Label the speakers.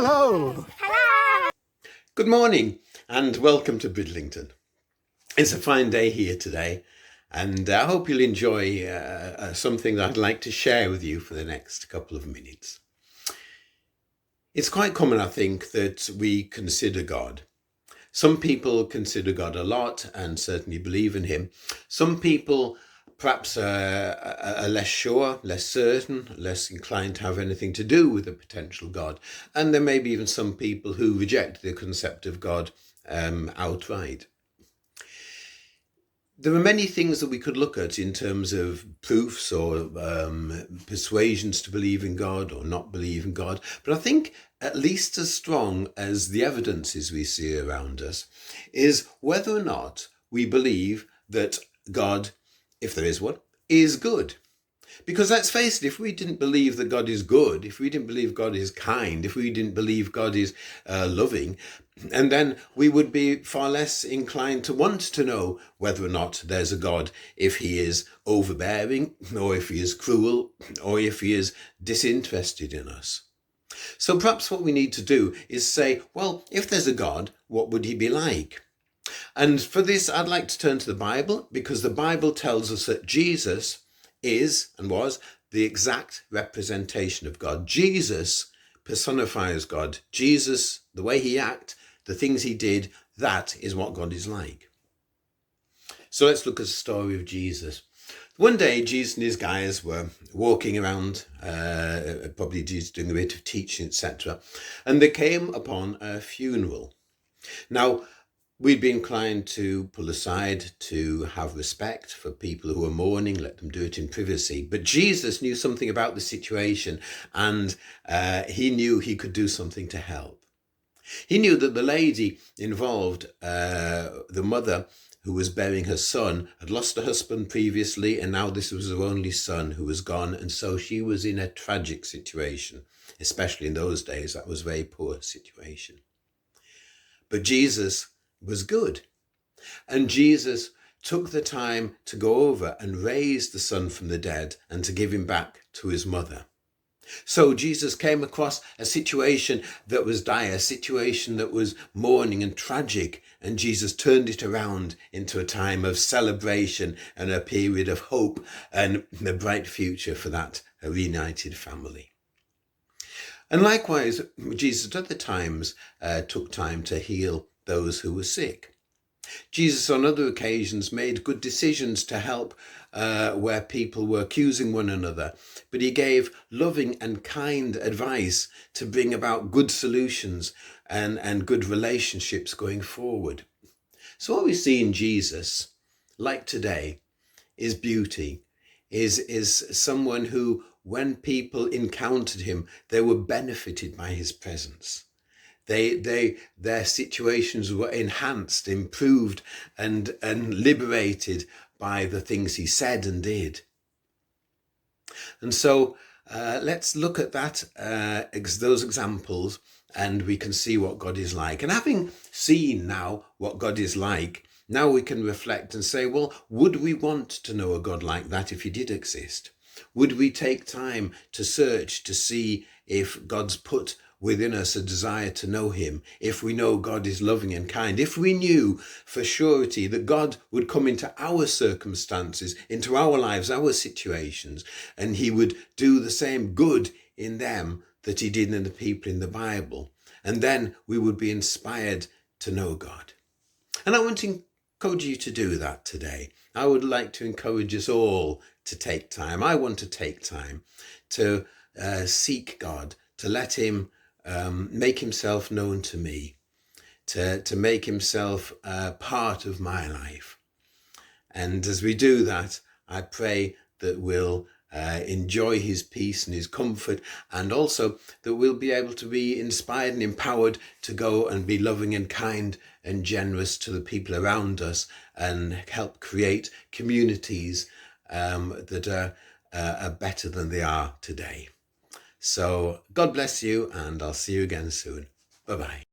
Speaker 1: Hello.
Speaker 2: Hello.
Speaker 3: Good morning and welcome to Bridlington. It's a fine day here today and I hope you'll enjoy something that I'd like to share with you for the next couple of minutes. It's quite common, I think, that we consider God. Some people consider God a lot and certainly believe in him. Some people perhaps are less sure, less certain, less inclined to have anything to do with a potential God. And there may be even some people who reject the concept of God outright. There are many things that we could look at in terms of proofs or persuasions to believe in God or not believe in God. But I think at least as strong as the evidences we see around us is whether or not we believe that God, if there is one, is good. Because let's face it, if we didn't believe that God is good, if we didn't believe God is kind, if we didn't believe God is loving, and then we would be far less inclined to want to know whether or not there's a God, if he is overbearing, or if he is cruel, or if he is disinterested in us. So perhaps what we need to do is say, well, if there's a God, what would he be like? And for this, I'd like to turn to the Bible, because the Bible tells us that Jesus is and was the exact representation of God. Jesus personifies God. Jesus, the way he acted, the things he did, that is what God is like. So let's look at the story of Jesus. One day, Jesus and his guys were walking around, probably Jesus doing a bit of teaching, etc. And they came upon a funeral. Now, we'd be inclined to pull aside, to have respect for people who are mourning, let them do it in privacy. But Jesus knew something about the situation and he knew he could do something to help. He knew that the lady involved, the mother who was burying her son, had lost her husband previously and now this was her only son who was gone. And so she was in a tragic situation, especially in those days. That was a very poor situation. But Jesus was good. And Jesus took the time to go over and raise the son from the dead and to give him back to his mother. So Jesus came across a situation that was dire, a situation that was mourning and tragic, and Jesus turned it around into a time of celebration and a period of hope and a bright future for that reunited family. And likewise, Jesus at other times took time to heal those who were sick. Jesus on other occasions made good decisions to help where people were accusing one another, but he gave loving and kind advice to bring about good solutions and good relationships going forward. So what we see in Jesus, like today, is beauty, is someone who, when people encountered him, they were benefited by his presence. Their situations were enhanced, improved, and liberated by the things he said and did. And so let's look at that, those examples, and we can see what God is like. And having seen now what God is like, now we can reflect and say, well, would we want to know a God like that if he did exist? Would we take time to search to see if God's put within us a desire to know him, if we know God is loving and kind, if we knew for surety that God would come into our circumstances, into our lives, our situations, and he would do the same good in them that he did in the people in the Bible. And then we would be inspired to know God. And I want to encourage you to do that today. I would like to encourage us all to take time. I want to take time to seek God, to let him make himself known to me, to make himself part of my life. And as we do that, I pray that we'll enjoy his peace and his comfort, and also that we'll be able to be inspired and empowered to go and be loving and kind and generous to the people around us and help create communities that are better than they are today. So God bless you, and I'll see you again soon. Bye-bye.